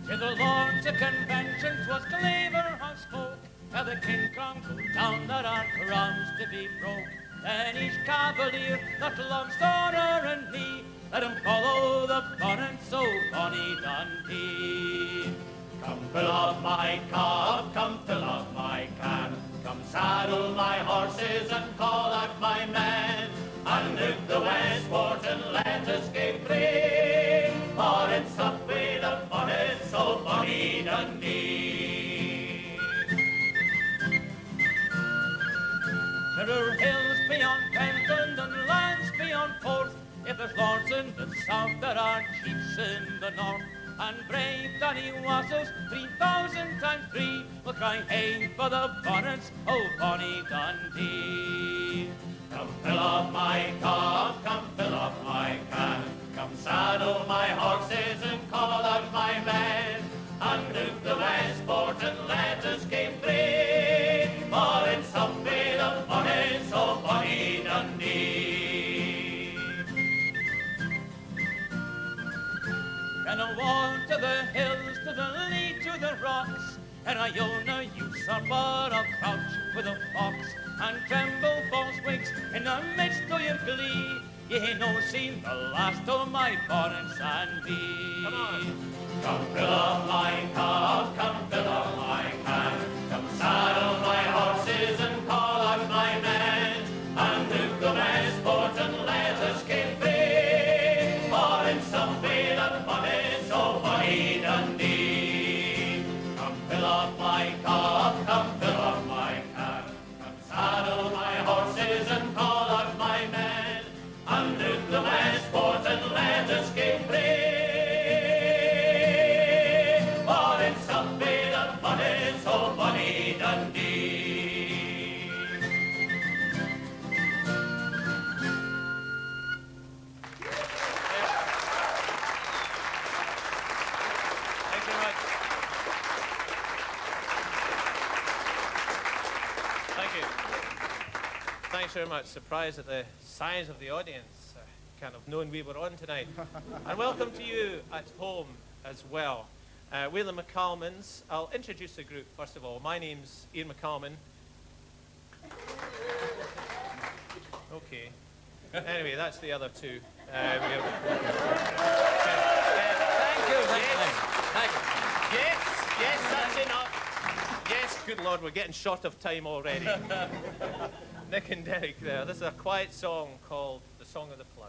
To the Lords of Convention 'twas Claverhouse spoke, how the King Crown go down that our crowns to be broke. Then each cavalier that loves honour and me, let him follow the bonnet so bonny Dundee. Come fill up my cup, come fill up my can, come saddle my horses and call out my men, and look the westport and let us gae free, for it's up with the bonnet so bonny Dundee. There are hills beyond Pentland and lands beyond Forth, if there's lords in the south, there are chiefs in the north, and brave Danny Wassels, 3,000 times 3, will cry hey for the bonnets, oh bonny Dundee. Come fill up my cup, come fill up my can, come saddle my horses and call out my men, and look the westport and let us gae free, for it's up with the bonnets, oh bonny Dundee. And I walk to the hills, to the lee, to the rocks, and I own a usurper, I'll crouch with a fox, and tremble false wigs in the midst of your glee. Ye hae no seen the last of my bonnets and me. Come on. Come fill up my cup, come fill up my can, come saddle my horses and call out my men, and look the westport and let us gae free, for it's up with the bonnets, oh bonny Dundee. Come fill up my cup, come fill up my can, come saddle my horses and call out my men, and look the westport and let us gae free, for it's up with the bonnets, oh bonny Dundee. Thanks very much. Thank you. Thanks very much. Surprised at the size of the audience. Kind of known we were on tonight. And welcome to you at home as well. We're the McCalmans. I'll introduce the group first of all. My name's Ian McCalman. Okay. Anyway, that's the other two. Thank you. Yes, that's enough. Yes, good Lord, we're getting short of time already. Nick and Derek there. This is a quiet song called The Song of the Plough.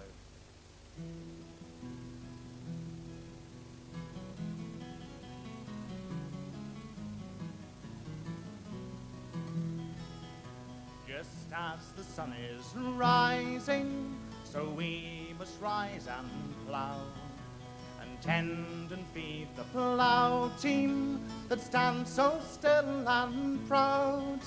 Just as the sun is rising, so we must rise and plough, and tend and feed the plough team that stands so still and proud.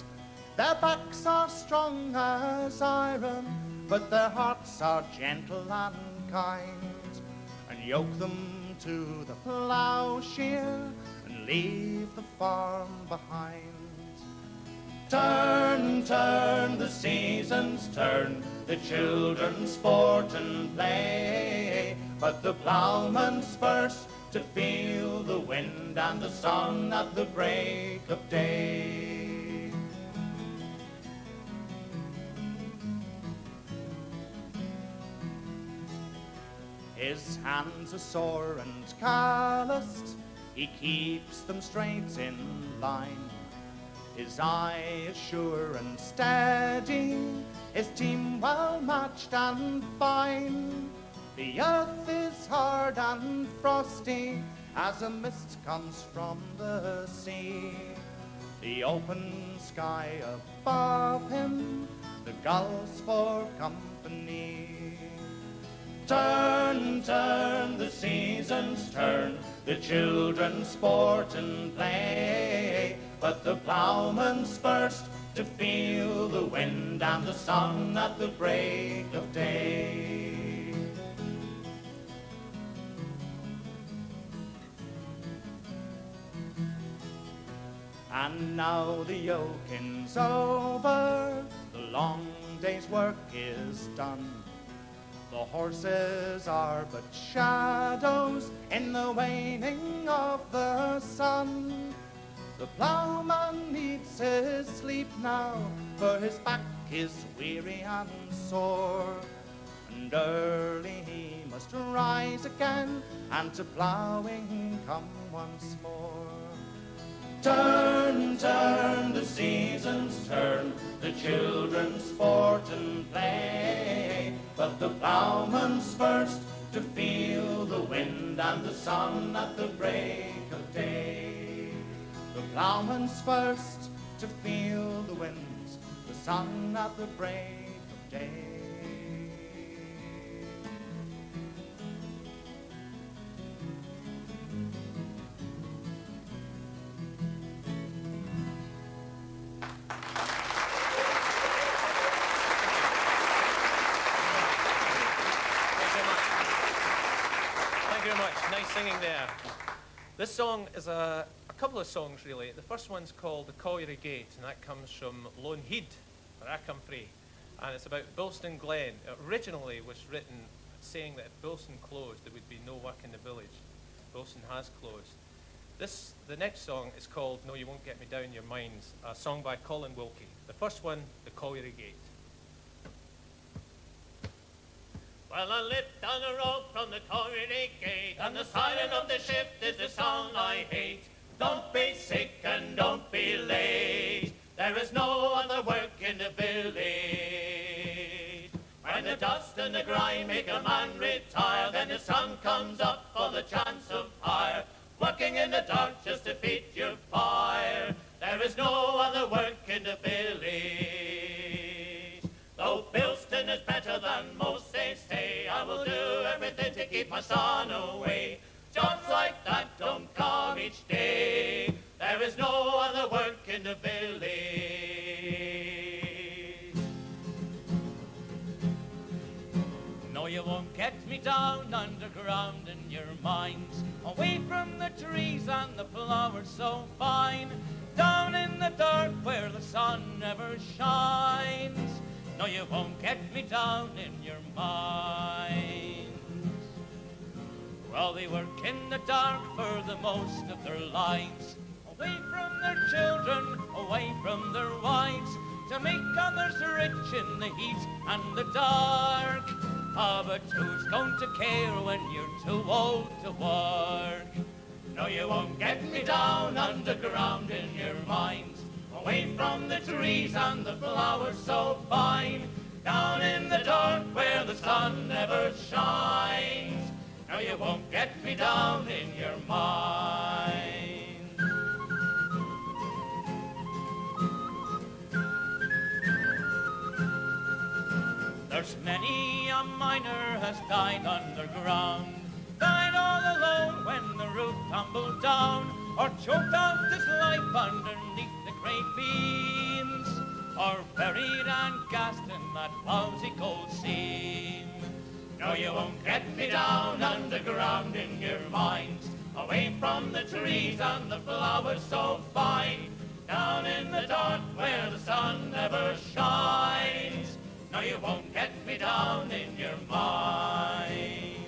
Their backs are strong as iron, but their hearts are gentle and kind, and yoke them to the ploughshare and leave the farm behind. Turn, turn, the seasons turn, the children sport and play, but the ploughman's first to feel the wind and the sun at the break of day. His hands are sore and calloused, he keeps them straight in line. His eye is sure and steady, his team well matched and fine. The earth is hard and frosty as a mist comes from the sea. The open sky above him, the gulls for company. Turn, turn, the seasons turn, the children sport and play, but the ploughman's first to feel the wind and the sun at the break of day. And now the yoking's over, the long day's work is done. The horses are but shadows in the waning of the sun. The ploughman needs his sleep now, for his back is weary and sore. And early he must rise again, and to ploughing come once more. Turn, turn, the seasons turn, the children sport and play, but the ploughman's first to feel the wind and the sun at the break of day. The ploughman's first to feel the wind, the sun at the break of day. Singing there. This song is a couple of songs really. The first one's called The Colliery Gate, and that comes from Lone Heed, where I come frae. And it's about Bilston Glen. It originally was written saying that if Bilston closed, there would be no work in the village. Bilston has closed. The next song is called No You Won't Get Me Down Your Minds, a song by Colin Wilkie. The first one, The Colliery Gate. Well, I live down the road from the colliery gate, and the siren of the ship is the sound I hate. Don't be sick and don't be late, there is no other work in the village. When the dust and the grime make a man retire, then the sun comes up for the chance of hire. Working in the dark just to feed your fire, there is no other work in the village. Though Bilston is better than most, they say, I will do everything to keep my son away. Jobs like that don't come each day, there is no other work in the village. No, you won't get me down underground in your mines, away from the trees and the flowers so fine, down in the dark where the sun never shines. No, you won't get me down in your mines. Well, they work in the dark for the most of their lives, away from their children, away from their wives, to make others rich in the heat and the dark. Ah, but who's going to care when you're too old to work? No, you won't get me down underground in your mines, away from the trees and the flowers so fine, down in the dark where the sun never shines. No, you won't get me down in your mine. There's many a miner has died underground, died all alone when the roof tumbled down, or choked out his life underneath the great beams, or buried and gassed in that lousy gold seam. No, you won't get me down underground in your mines, away from the trees and the flowers so fine, down in the dark where the sun never shines. No, you won't get me down in your mines.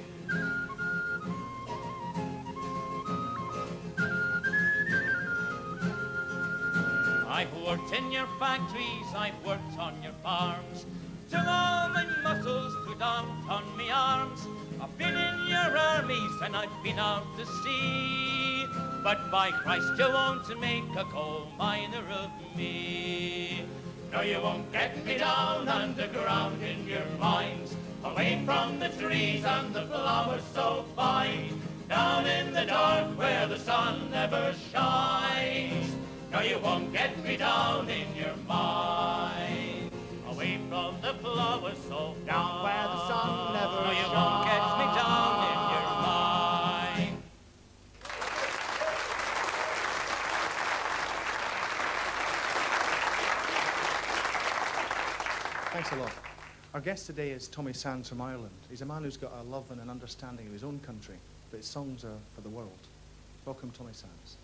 I've worked in your factories, I've worked on your farms, till all my muscles put out on me arms. I've been in your armies and I've been out to sea, but by Christ you won't make a coal miner of me. No, you won't get me down underground in your mines, away from the trees and the flowers so fine, down in the dark where the sun never shines. No, you won't get me down in your mine, away from the flowers so Down where the sun never shines. No, you won't get me down in your mine. Thanks a lot. Our guest today is Tommy Sands from Ireland. He's a man who's got a love and an understanding of his own country, but his songs are for the world. Welcome, Tommy Sands.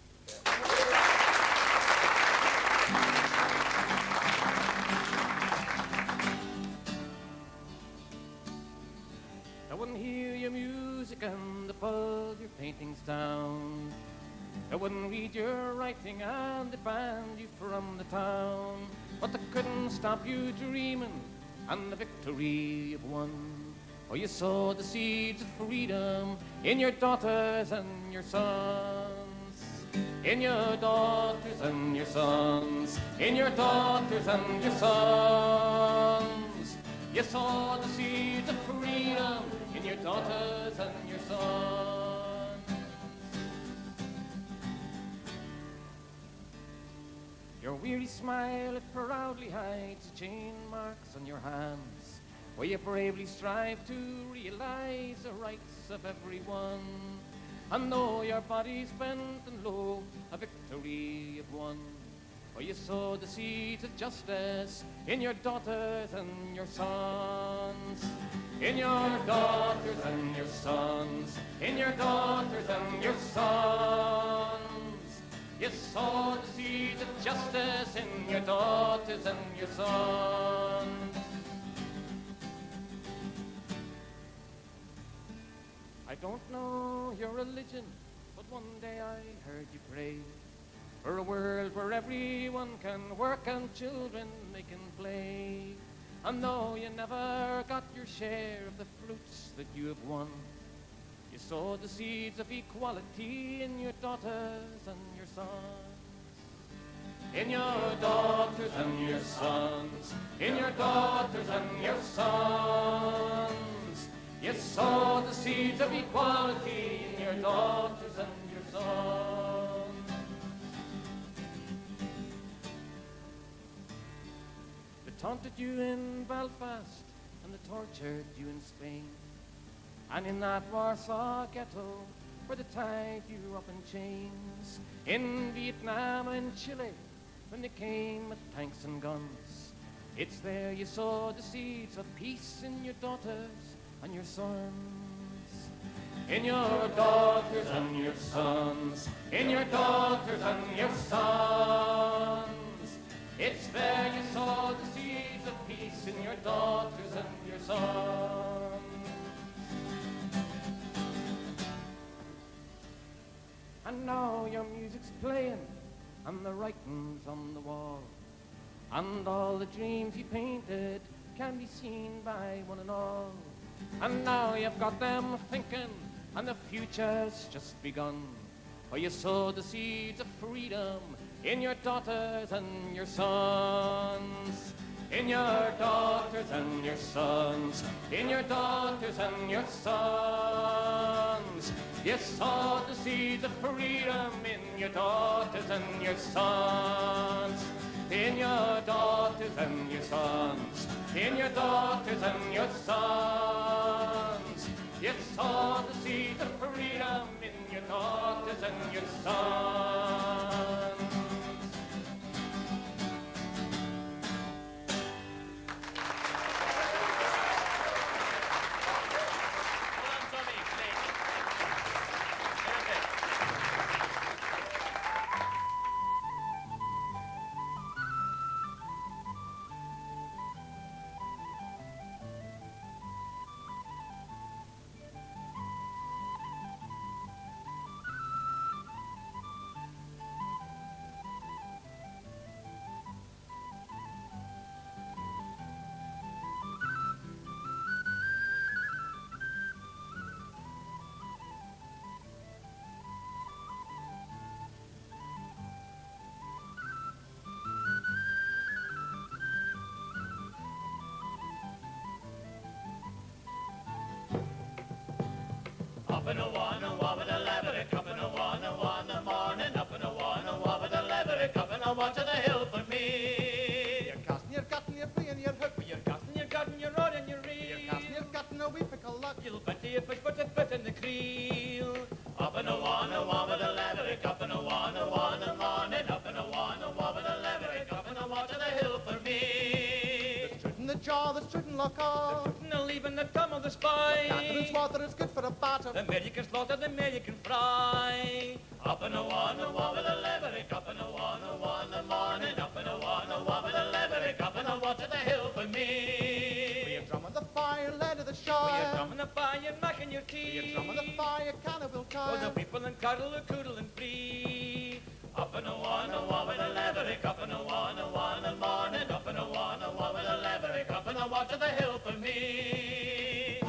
and they pulled your paintings down. They wouldn't read your writing and they banned you from the town. But they couldn't stop you dreaming and the victory you've won. For you saw the seeds of freedom in your daughters and your sons. In your daughters and your sons. In your daughters and your sons. You saw the seeds of freedom in your daughters and your sons. Your weary smile, it proudly hides the chain marks on your hands, where you bravely strive to realize the rights of everyone. And though your body's bent and low, a victory you've won. For you sow the seeds of justice in your daughters and your sons. In your daughters and your sons. In your daughters and your sons. You sow the seeds of justice in your daughters and your sons. I don't know your religion, but one day I heard you pray for a world where everyone can work and children they can play. And though you never got your share of the fruits that you have won, you sowed the seeds of equality in your daughters and your sons. In your daughters and your sons. In your daughters and your sons. You sow the seeds of equality in your daughters and your sons. They taunted you in Belfast and they tortured you in Spain. And in that Warsaw ghetto where they tied you up in chains. In Vietnam and Chile when they came with tanks and guns. It's there you sow the seeds of peace in your daughters and your sons. In your daughters and your sons. In your daughters and your sons. It's there you sow the seeds of peace in your daughters and your sons. And now your music's playing and the writing's on the wall. And all the dreams you painted can be seen by one and all. And now you've got them thinking, and the future's just begun. For you sow the seeds of freedom in your daughters and your sons. In your daughters and your sons. In your daughters and your sons. You sow the seeds of freedom in your daughters and your sons. In your daughters and your sons. In your daughters and your sons. You sow the seeds of freedom in your daughters and your sons. Up in a one, with a laverock, up in a one, morning, up in a one, with a laverock, up in a one to the hill for me. You're casting, you're cutting, you're playing your hook. You're casting, you're cutting, you're rolling, you're You're reel. casting, you're cutting a wee pickle luck. You'll bet to your fish, but it fit in the creel. Up in a one, with a laverock, up in a one, morning, up in a one, with a laverock, up in a one to the hill for me. There's truth in the jaw, there's truth in luck all. No leaving the tongue of the spy. Catherine's water is good for a batter. The more you can slaughter, the more you can fry. Up in a one, with a laverock, up in a one, morning, up in a one, with a laverock, up in a one to the hill for me. You're drumming the fire, lead of the You're shire. drumming the fire, knocking your teeth. You're drumming the Canna will Oh, the time. people in cuddle are coodle and free. Up and a one with a laverock, up and a one morning, up and a one with a laverock, up and a one to the hill for me.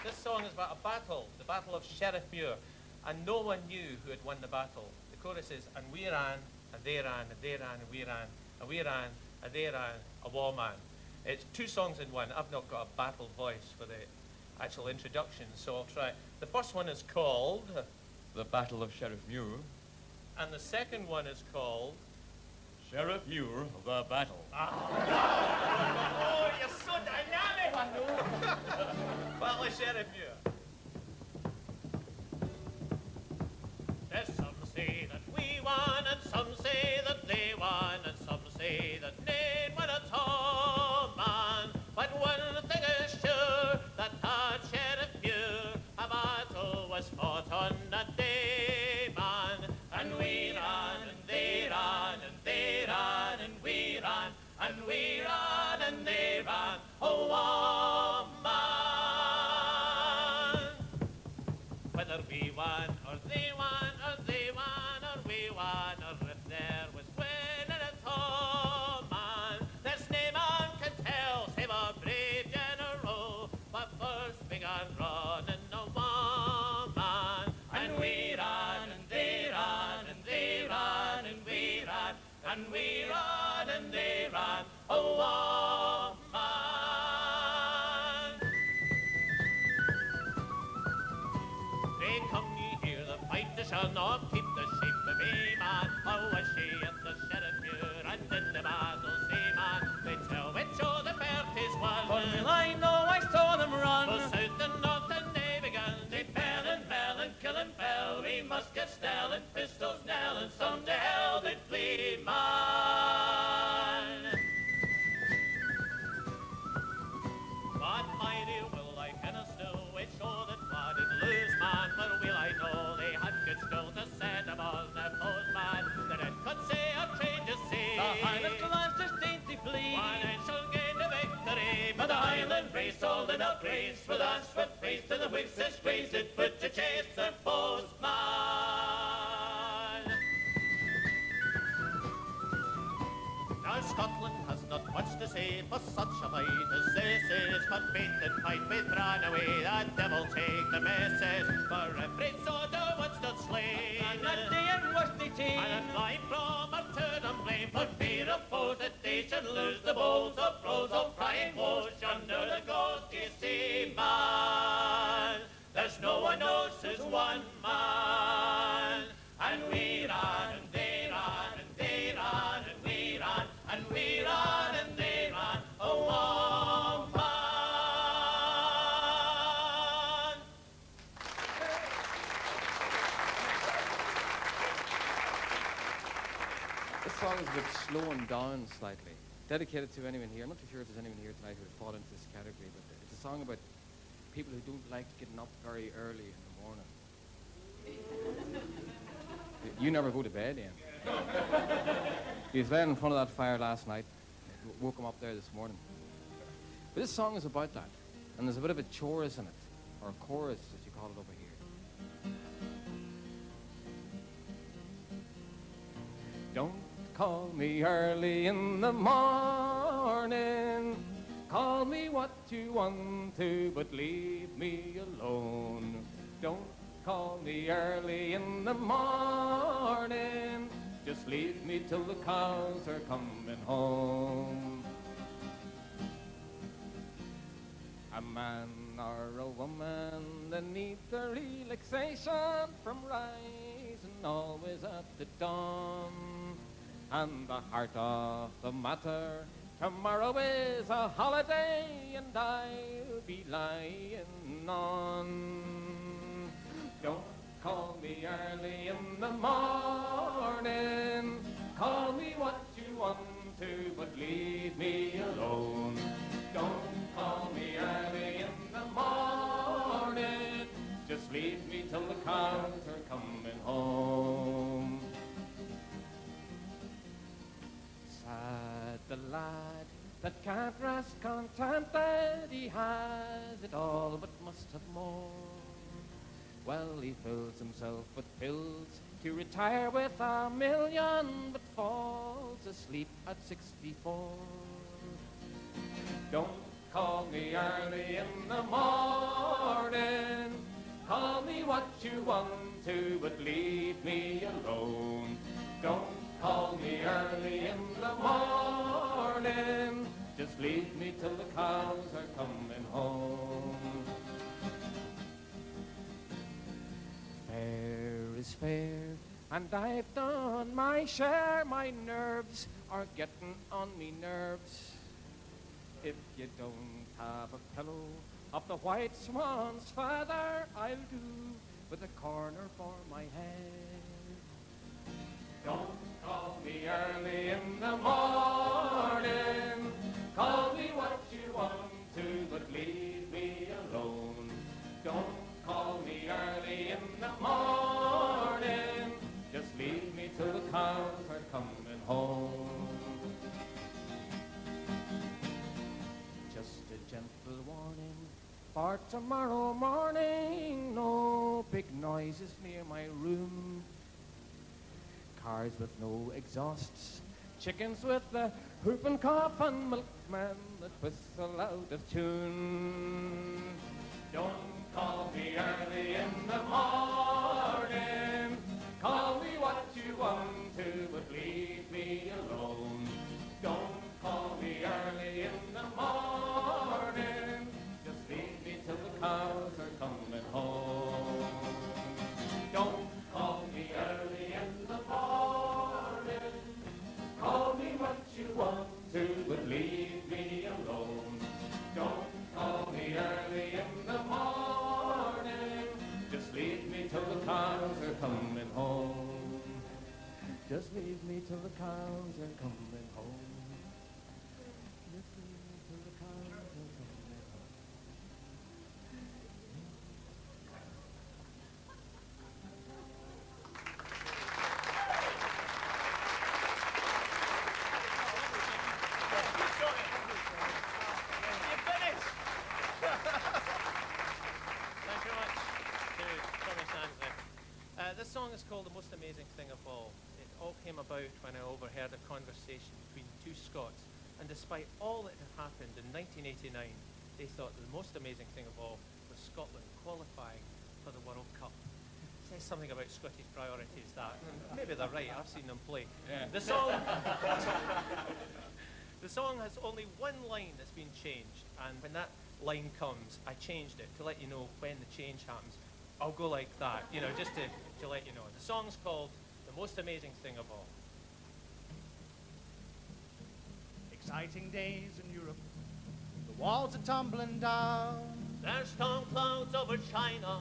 This song is about a battle, the Battle of Sheriffmuir, and no one knew who had won the battle. The chorus is, and we ran, and they ran, and they ran, and we ran, and we ran, and they ran, a war man. It's two songs in one. I've not got a battle voice for the actual introduction, so I'll try. The first one is called The Battle of Sheriffmuir. and the second one is called Sheriffmuir, the battle. Oh, you're so dynamic, I know. Battle of Sheriffmuir. There's some say that we won, and some say that they won, and some say that none won at all, man. But one thing is sure, that at Sheriffmuir a battle was fought on that day, man. And we ran, and they ran, and they ran, and we ran, and we ran, and they ran. Oh, man. Whether we won, or they won, or they won, or we won, or if there was winning at all, man, there's no man can tell, save a brave general, but first began running a woman. And we ran, and they ran, and they ran, and we ran, and we ran, and they ran, oh, woman. They come ye here, the fighter shall not keep the sheep of me, man. How was she at the Sheriffmuir, and in the battle, say, man, they tell which o' the parties won. For me I know I saw them run. For south and north and they began, they fell and kill and fell, we muskets snell and pistols knell, and some to hell they'd flee, man. But my dear will I cannot know which o' that one did lose, man, but will I know they had good skill to set upon their foes, man, that it could say or change a sea. The Highland lads disdained to flee. One end shall gain the victory, but the Highland race all in a race, for that swift face to the Whigs disgrace it put to chase their foes, man. Now Scotland has not much to say for such a fight as this is, but faith and fight we thrown away, the devil take the misses, for every soldier once not slain, And that day and was they and a ta'en. fly from a turn and blame, for fear of foes that they should lose the bowls of bros of crying woes under the ghost you see, man. There's no one knows who's one man, and we ran, and they ran, and they ran, and we ran, and we ran, and they ran, oh, one man. This song is a bit slowing down slightly. Dedicated to anyone here. I'm not too sure if there's anyone here tonight who would fall into this category, but it's a song about people who don't like getting up very early in the morning. You never go to bed, Ian. He was laying in front of that fire last night. Woke him up there this morning. But this song is about that. And there's a bit of a chorus in it. Or a chorus, as you call it over here. Don't call me early in the morning. Call me what you want to, but leave me alone. Don't call me early in the morning. Just leave me till the cows are coming home. A man or a woman that needs a relaxation from rising always at the dawn. And the heart of the matter, tomorrow is a holiday and I'll be lying on. Don't call me early in the morning. Call me what you want to, but leave me alone. Don't call me early in the morning. Just leave me till the cows are coming home. Sad the lad that can't rest content that he has it all but must have more. Well, he fills himself with pills to retire with $1 million, but falls asleep at 64. Don't call me early in the morning. Call me what you want to, but leave me alone. Don't call me early in the morning. Just leave me till the cows are coming home. Fair is fair, and I've done my share. My nerves are getting on me nerves. If you don't have a pillow of the white swan's feather, I'll do with a corner for my head. Don't call me early in the morning. Call me what you want to, but leave me alone. Don't call me early in the morning. Just leave me till the cows are coming home. Just a gentle warning for tomorrow morning. No big noises near my room. Cars with no exhausts, chickens with the whoop and cough, and milkmen that whistle out of tune. Don't call me early in the morning. Call me what you want to, but leave me alone. Don't call me early in the morning. Just leave me till the cows are coming home. Don't call me early in the morning. Call me what you want to, but leave me alone. Don't call me early in the morning. Just leave me till the cows are coming home. Just leave me till the cows are coming home. Just leave me till the cows are coming home. This song is called The Most Amazing Thing of All. It all came about when I overheard a conversation between two Scots, and despite all that had happened in 1989, they thought the most amazing thing of all was Scotland qualifying for the World Cup. Says something about Scottish priorities, that. Maybe they're right, I've seen them play. Yeah. The song has only one line that's been changed, and when that line comes, I changed it to let you know when the change happens. I'll go like that, you know, just to let you know. The song's called The Most Amazing Thing of All. Exciting days in Europe, the walls are tumbling down. There's storm clouds over China,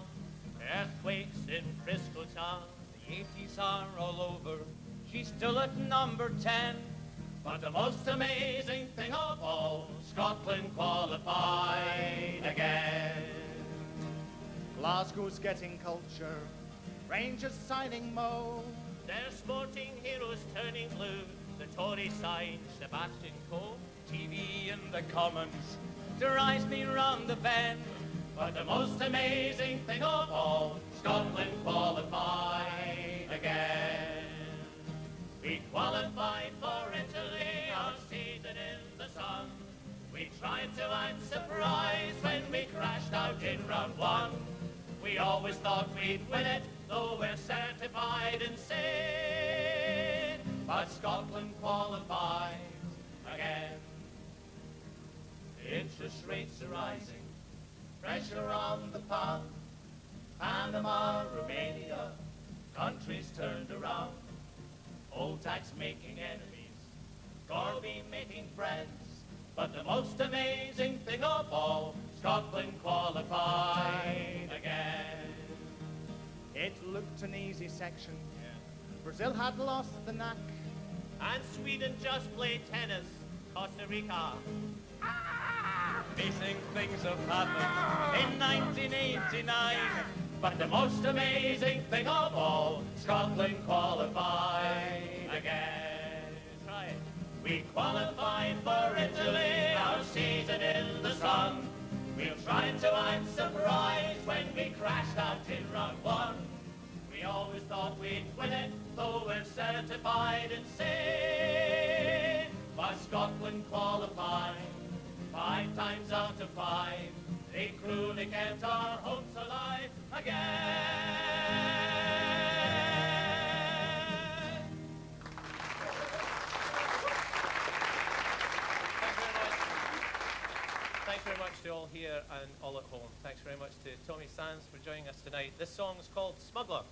earthquakes in Frisco town. The 80s are all over, she's still at number 10. But the most amazing thing of all, Scotland qualified again. Glasgow's getting culture, Rangers signing Mo. Their sporting heroes turning blue, the Tory sign Sebastian Coe. TV in the Commons drives me round the bend. But the most amazing thing of all, Scotland qualified again. We qualified for Italy, our season in the sun. We tried to answer prize when we crashed out in round one. We always thought we'd win it, though we're certified insane. But Scotland qualified again. Interest rates are rising, pressure on the pound. Panama, Romania, countries turned around. Old tax making enemies, Corby making friends. But the most amazing thing of all, Scotland qualified again. It looked an easy section. Brazil had lost the knack. And Sweden just played tennis. Costa Rica. Amazing things have happened in 1989. But the most amazing thing of all, Scotland qualified again. Try it. We qualified for Italy, our season in the sun. We tried to answer prize when we crashed out in round one. We always thought we'd win it, though we're certified insane. But Scotland qualified 5 times out of 5. They cruelly kept our hopes alive again. Thanks very much to all here and all at home. Thanks very much to Tommy Sands for joining us tonight. This song is called Smuggler.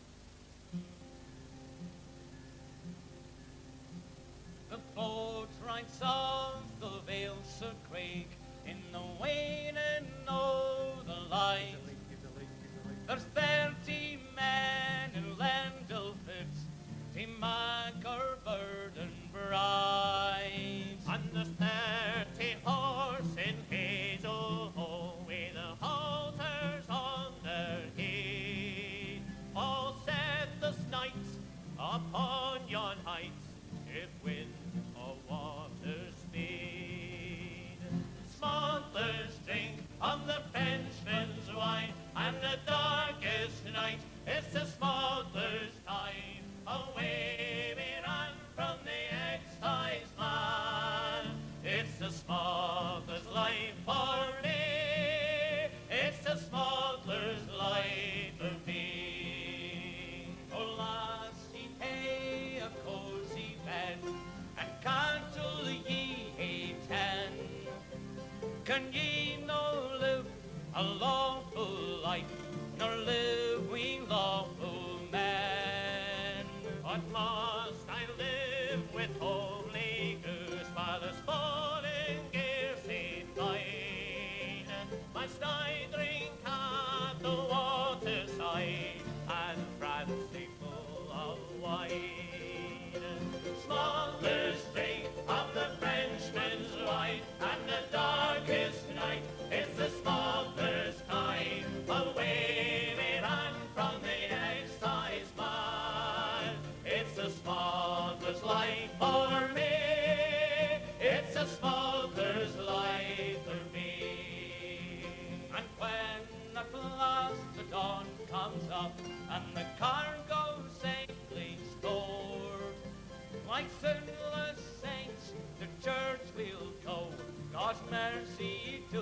The boat rides off the Ailsa Creek in the waning of the light. There's 30 men in Landell Fitz, to make our burden bright. And there's 30 horse in Hazel Hole with the halters on their head. All set this night upon yon heights, if wind or water speed. Smugglers drink of the Frenchman's wine, and the darkest night is the smuggler's time. Away we run from the excise man. It's the smuggler's life for me. It's the smuggler's life for me. Oh, lassie, hey, a cozy bed, and can't ye hae 10? Can ye no live a lawful life, nor live we lawful men? What must I live with Holy Goose while the sporting gears in mine? Must I drink at the waterside and frantic full of wine? Smugglers drink of the Frenchman's wine, and the darkest night is the smuggler's time. Away we run from the excise man. It's the smuggler's life for me. It's the smuggler's life for me. And when at last the dawn comes up, and the cargo safely stored, like sinless saints to church we'll go, God's mercy to